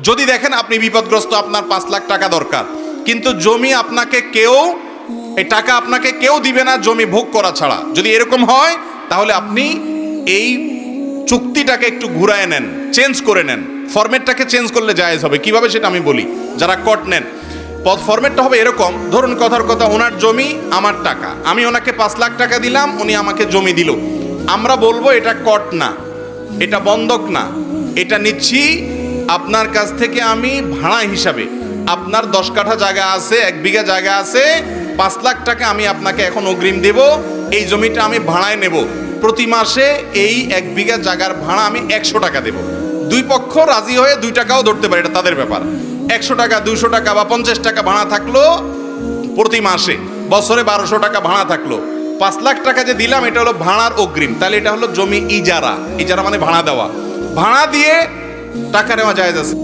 যদি দেখেন আপনি বিপদগ্রস্ত, আপনার 5 লাখ টাকা দরকার, কিন্তু জমি আপনাকে কেউ, এই টাকা আপনাকে কেউ দিবে না জমি ভোগ করা ছাড়া, যদি এরকম হয় তাহলে আপনি এই চুক্তিটাকে একটু ঘুরায় নেন, চেঞ্জ করে নেন। ফরম্যাটটাকে চেঞ্জ করলে জায়েজ হবে। কিভাবে সেটা আমি বলি, যারা কট নেন। ফরম্যাটটা হবে এরকম, ধরুন কথার কথা, ওনার জমি আমার টাকা, আমি ওনাকে 5 লাখ টাকা দিলাম, উনি আমাকে জমি দিল। আমরা বলবো এটা কট না, এটা বন্ধক না, এটা নিচ্ছি আপনার কাছ থেকে আমি ভাড়া হিসাবে। আপনার 10 কাঠা জায়গা আছে, 1 বিঘা জায়গা আছে, 5 লাখ টাকা আমি আপনাকে এখন অগ্রিম দেব, এই জমিটা আমি ভাড়ায় নেব। প্রতি মাসে এই 1 বিঘা জায়গার ভাড়া আমি 100 টাকা দেব। দুই পক্ষ রাজি হয়ে 2 টাকাও ধরতে পারে, এটা তাদের ব্যাপার। 100 টাকা, 200 টাকা বা 50 টাকা ভাড়া থাকলো প্রতি মাসে, বছরে 1200 টাকা ভাড়া থাকলো। 5 লাখ টাকা যে দিলাম এটা হলো ভাড়ার অগ্রিম, তাহলে এটা হলো জমি ইজারা। ইজারা মানে ভাড়া দেওয়া, ভাড়া দিয়ে টাকা নেওয়া জায়েজ আছে।